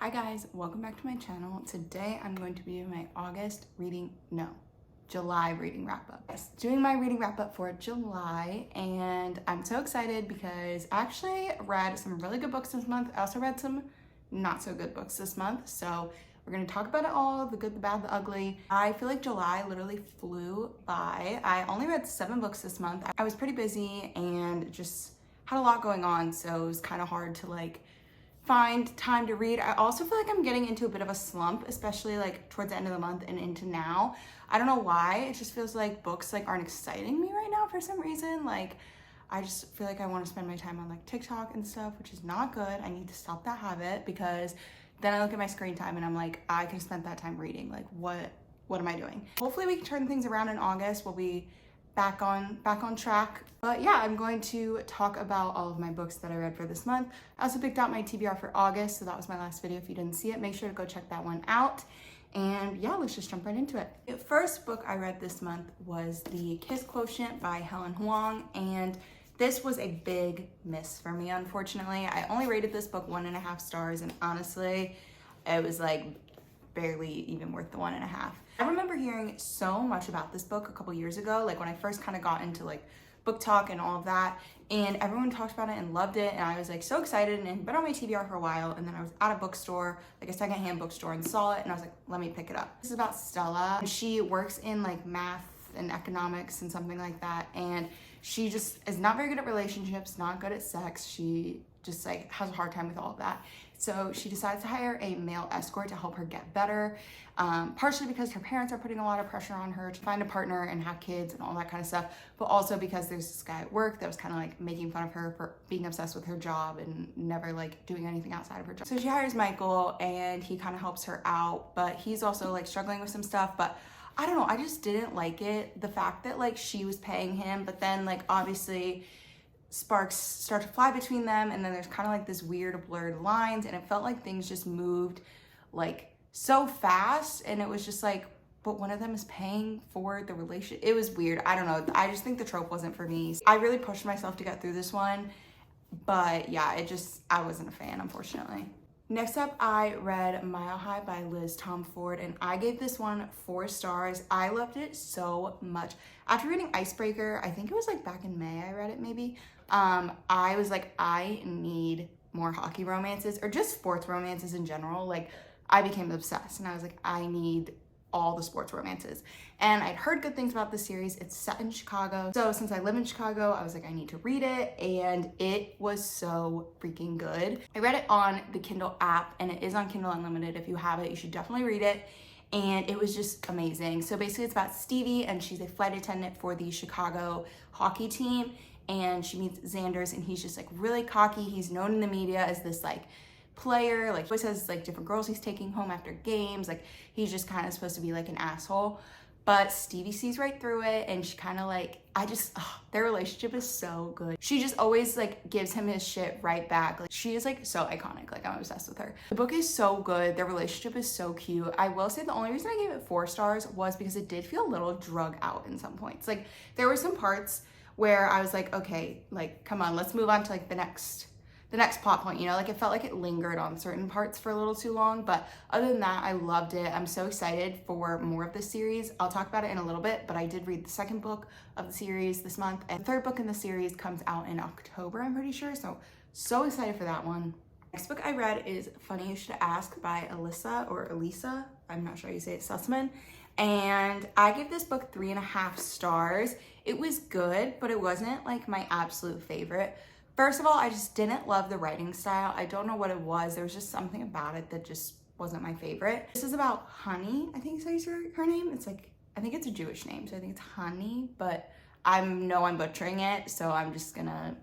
Hi guys, welcome back to my channel. Today I'm going to be doing my July reading wrap up. Yes, doing my reading wrap up for July, and I'm so excited because I actually read some really good books this month. I also read some not so good books this month, so we're gonna talk about it all, the good, the bad, the ugly. I feel like July literally flew by. I only read 7 books this month. I was pretty busy and just had a lot going on, so it was kind of hard to find time to read. I also feel like I'm getting into a bit of a slump, especially towards the end of the month and into now. I don't know why. It just feels like books aren't exciting me right now for some reason. I just feel like I want to spend my time on TikTok and stuff, which is not good. I need to stop that habit because then I look at my screen time and I'm like, I could have spent that time reading. What am I doing? Hopefully we can turn things around in August. We'll be back on track. But yeah, I'm going to talk about all of my books that I read for this month. I also picked out my TBR for August, so that was my last video. If you didn't see it, make sure to go check that one out. And yeah, let's just jump right into it. The first book I read this month was the Kiss Quotient by Helen Huang, and this was a big miss for me, unfortunately. I only rated this book 1.5 stars, and honestly, it was barely even worth the 1.5. I remember hearing so much about this book a couple years ago, when I first kind of got into book talk and all of that, and everyone talked about it and loved it, and I was so excited, and it had been on my TBR for a while, and then I was at a bookstore, a secondhand bookstore, and saw it, and I was like, let me pick it up. This is about Stella. She works in math and economics and something like that, and she just is not very good at relationships, not good at sex. She just has a hard time with all of that. So she decides to hire a male escort to help her get better, partially because her parents are putting a lot of pressure on her to find a partner and have kids and all that kind of stuff, but also because there's this guy at work that was kind of making fun of her for being obsessed with her job and never doing anything outside of her job. So she hires Michael and he kind of helps her out, but he's also struggling with some stuff. But I don't know, I just didn't like it. The fact that she was paying him, but then obviously sparks start to fly between them, and then there's kind of this weird blurred lines, and it felt like things just moved so fast, and it was just but one of them is paying for the relationship. It was weird. I don't know. I just think the trope wasn't for me. I really pushed myself to get through this one, but yeah, I wasn't a fan, unfortunately. Next up, I read Mile High by Liz Tom Ford, and I gave this one 4 stars. I loved it so much. After reading Icebreaker, I think it was back in May I read it maybe, I was I need more hockey romances, or just sports romances in general. I became obsessed, and I was I need all the sports romances. And I'd heard good things about this series. It's set in Chicago. So since I live in Chicago, I was I need to read it, and it was so freaking good. I read it on the Kindle app, and it is on Kindle Unlimited. If you have it, you should definitely read it. And it was just amazing. So basically it's about Stevie, and she's a flight attendant for the Chicago hockey team, and she meets Xanders, and he's just really cocky. He's known in the media as this player, he always has different girls he's taking home after games. He's just kind of supposed to be an asshole, but Stevie sees right through it, and she kind of their relationship is so good. She just always gives him his shit right back. She is so iconic. I'm obsessed with her. The book is so good. Their relationship is so cute. I will say the only reason I gave it 4 stars was because it did feel a little drug out in some points. There were some parts where I was okay, come on, let's move on to the next plot point, it felt like it lingered on certain parts for a little too long. But other than that, I loved it. I'm so excited for more of this series. I'll talk about it in a little bit, but I did read the 2nd book of the series this month, and the 3rd book in the series comes out in October, I'm pretty sure. So excited for that one. Next book I read is Funny You Should Ask by Elisa, I'm not sure how you say it, Sussman. And I gave this book 3.5 stars. It was good, but it wasn't my absolute favorite. First of all, I just didn't love the writing style. I don't know what it was. There was just something about it that just wasn't my favorite. This is about Honey, I think is her name. It's I think it's a Jewish name, so I think it's Honey, but I know I'm butchering it, so I'm just gonna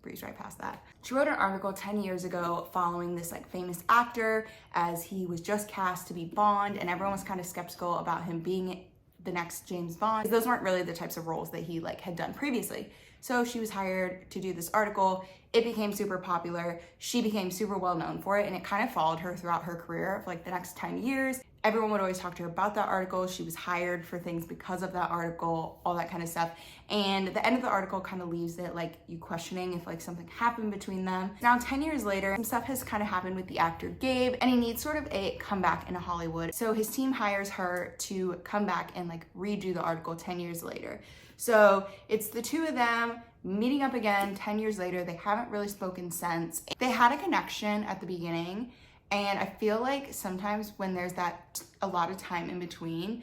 breeze right past that. She wrote an article 10 years ago following this famous actor, as he was just cast to be Bond, and everyone was kind of skeptical about him being the next James Bond. Those weren't really the types of roles that he had done previously. So she was hired to do this article. It became super popular. She became super well known for it, and it kind of followed her throughout her career of like the next 10 years. Everyone would always talk to her about that article. She was hired for things because of that article, all that kind of stuff. And the end of the article kind of leaves it like you questioning if like something happened between them. Now 10 years later, some stuff has kind of happened with the actor Gabe, and he needs sort of a comeback into Hollywood. So his team hires her to come back and like redo the article 10 years later. So it's the two of them meeting up again 10 years later. They haven't really spoken since. They had a connection at the beginning, and I feel like sometimes when there's that a lot of time in between,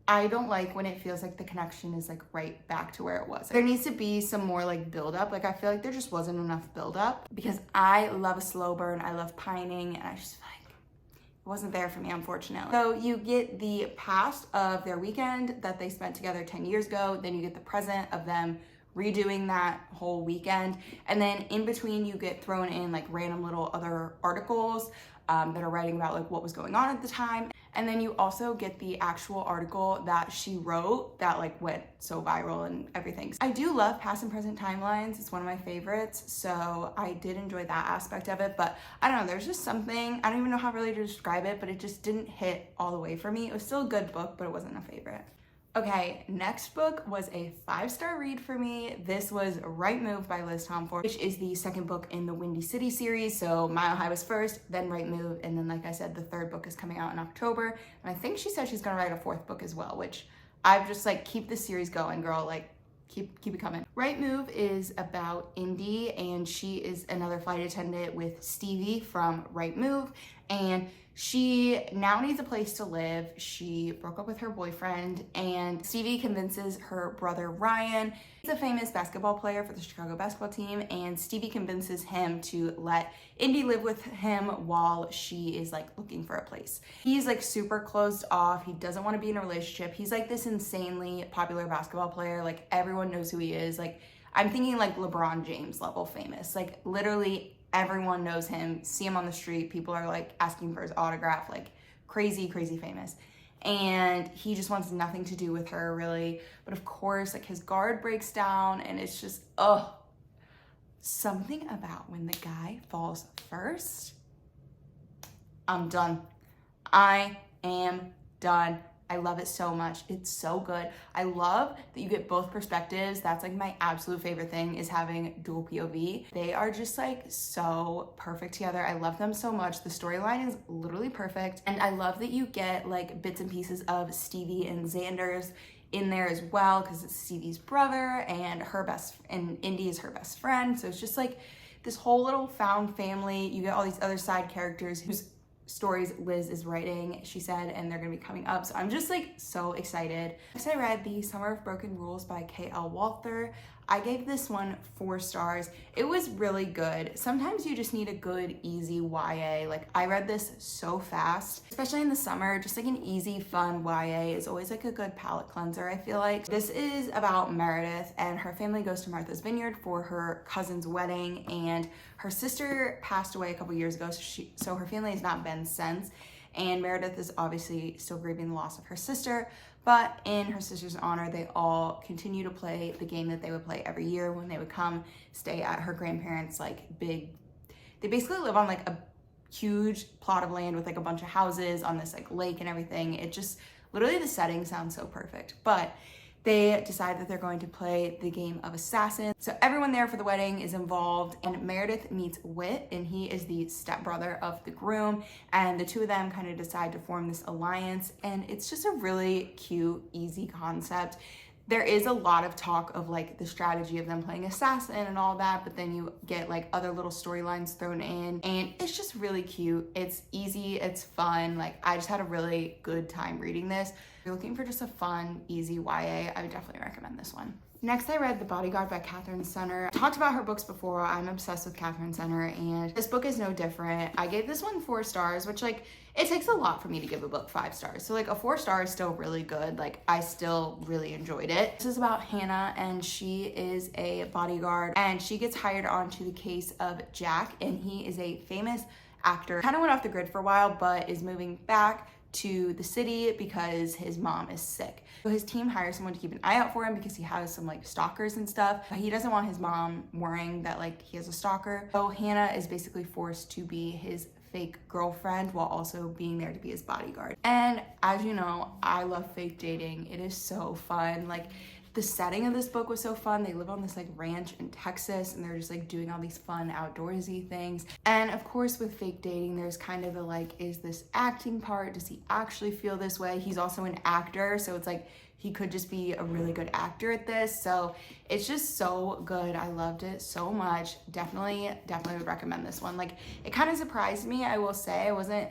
I don't like when it feels like the connection is like right back to where it was. There needs to be some more like build up. Like I feel like there just wasn't enough build up, because I love a slow burn. I love pining, and I just feel like it wasn't there for me, unfortunately. So you get the past of their weekend that they spent together 10 years ago. Then you get the present of them redoing that whole weekend. And then in between you get thrown in like random little other articles that are writing about like what was going on at the time. And then you also get the actual article that she wrote that like went so viral and everything. I do love past and present timelines. It's one of my favorites. So I did enjoy that aspect of it, but I don't know, there's just something, I don't even know how really to describe it, but it just didn't hit all the way for me. It was still a good book, but it wasn't a favorite. Okay, next book was a 5-star read for me. This was Right Move by Liz Tomford, which is the second book in the Windy City series. So Mile High was first, then Right Move, and then like I said, the third book is coming out in October. And I think she said she's gonna write a 4th book as well, which I've just like, keep the series going, girl, like keep it coming. Right Move is about Indy, and she is another flight attendant with Stevie from Right Move, and she now needs a place to live. She broke up with her boyfriend, and Stevie convinces her brother Ryan. He's a famous basketball player for the Chicago basketball team, and Stevie convinces him to let Indy live with him while she is like looking for a place. He's like super closed off. He doesn't want to be in a relationship. He's like this insanely popular basketball player. Like everyone knows who he is. Like I'm thinking like LeBron James level famous. Like literally everyone knows him, see him on the street, people are like asking for his autograph, like crazy, crazy famous. And he just wants nothing to do with her really. But of course, like his guard breaks down, and it's just, something about when the guy falls first, I'm done. I am done. I love it so much. It's so good. I love that you get both perspectives. That's like my absolute favorite thing, is having dual POV. They are just like so perfect together. I love them so much. The storyline is literally perfect. And I love that you get like bits and pieces of Stevie and Xander's in there as well, because it's Stevie's brother and Indy is her best friend. So it's just like this whole little found family. You get all these other side characters whose stories Liz is writing, she said, and they're gonna be coming up. So I'm just like so excited. Next, I read The Summer of Broken Rules by K.L. Walther. I gave this one 4 stars. It was really good. Sometimes you just need a good, easy YA. Like I read this so fast, especially in the summer. Just like an easy, fun YA is always like a good palate cleanser, I feel like. This is about Meredith, and her family goes to Martha's Vineyard for her cousin's wedding, and her sister passed away a couple years ago, so her family has not been since. And Meredith is obviously still grieving the loss of her sister, but in her sister's honor, they all continue to play the game that they would play every year when they would come stay at her grandparents' like big, they basically live on like a huge plot of land with like a bunch of houses on this like lake and everything. It just, literally the setting sounds so perfect. But they decide that they're going to play the game of assassin. So everyone there for the wedding is involved, and Meredith meets Whit, and he is the stepbrother of the groom, and the two of them kind of decide to form this alliance, and it's just a really cute, easy concept. There is a lot of talk of like the strategy of them playing assassin and all that, but then you get like other little storylines thrown in, and it's just really cute. It's easy, it's fun. Like I just had a really good time reading this. If you're looking for just a fun, easy YA, I would definitely recommend this one. Next, I read The Bodyguard by Catherine Senner. I talked about her books before. I'm obsessed with Catherine Senner, and this book is no different. I gave this one 4 stars, which like, it takes a lot for me to give a book 5 stars. So like a 4 star is still really good. Like I still really enjoyed it. This is about Hannah, and she is a bodyguard, and she gets hired onto the case of Jack, and he is a famous actor. Kind of went off the grid for a while, but is moving back to the city because his mom is sick. So his team hires someone to keep an eye out for him because he has some like stalkers and stuff. He doesn't want his mom worrying that like he has a stalker. So Hannah is basically forced to be his fake girlfriend while also being there to be his bodyguard. And as you know, I love fake dating. It is so fun. Like, the setting of this book was so fun. They live on this like ranch in Texas and they're just like doing all these fun outdoorsy things. And of course with fake dating, there's kind of the like, is this acting part? Does he actually feel this way? He's also an actor, so it's like he could just be a really good actor at this. So it's just so good. I loved it so much. Definitely would recommend this one. Like, it kind of surprised me, I will say. I wasn't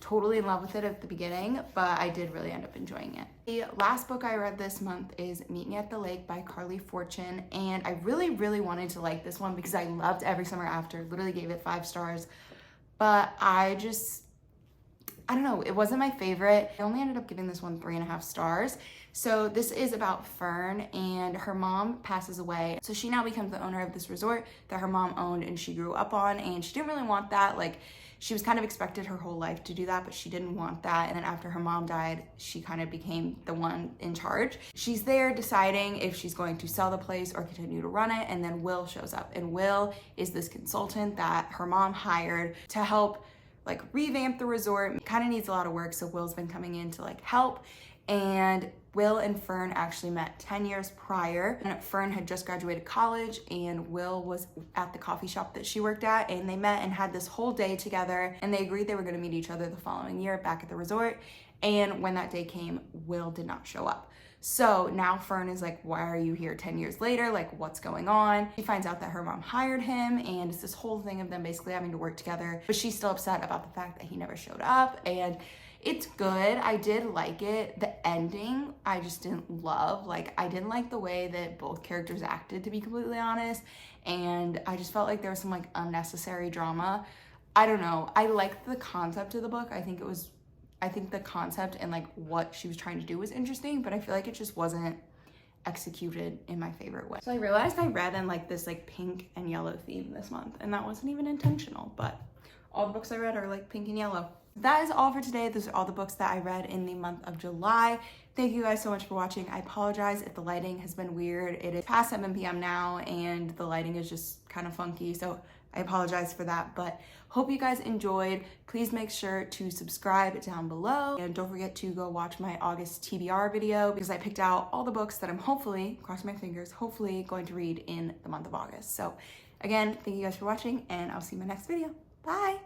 totally in love with it at the beginning, but I did really end up enjoying it. The last book I read this month is Meet Me at the Lake by Carly Fortune, and I really wanted to like this one because I loved Every Summer After, literally gave it 5 stars, but I don't know, it wasn't my favorite. I only ended up giving this one 3.5 stars. So this is about Fern, and her mom passes away. So she now becomes the owner of this resort that her mom owned and she grew up on, and she didn't really want that. Like, she was kind of expected her whole life to do that, but she didn't want that. And then after her mom died, she kind of became the one in charge. She's there deciding if she's going to sell the place or continue to run it. And then Will shows up, and Will is this consultant that her mom hired to help like revamp the resort. It kind of needs a lot of work, so Will's been coming in to like help. And Will and Fern actually met 10 years prior. And Fern had just graduated college and Will was at the coffee shop that she worked at, and they met and had this whole day together, and they agreed they were gonna meet each other the following year back at the resort. And when that day came, Will did not show up. So now Fern is like, why are you here 10 years later? Like, what's going on? She finds out that her mom hired him, and it's this whole thing of them basically having to work together, but she's still upset about the fact that he never showed up. And it's good. I did like it. The ending, I just didn't love. Like, I didn't like the way that both characters acted, to be completely honest. And I just felt like there was some like unnecessary drama. I don't know. I liked the concept of the book. I think the concept and like what she was trying to do was interesting, but I feel like it just wasn't executed in my favorite way. So I realized I read in like this like pink and yellow theme this month, and that wasn't even intentional, but all the books I read are like pink and yellow. That is all for today. Those are all the books that I read in the month of July. Thank you guys so much for watching. I apologize if the lighting has been weird. It is past 7 p.m. now and the lighting is just kind of funky, so I apologize for that, but hope you guys enjoyed. Please make sure to subscribe down below, and don't forget to go watch my August TBR video because I picked out all the books that I'm hopefully, cross my fingers, hopefully going to read in the month of August. So again, thank you guys for watching, and I'll see you in my next video. Bye!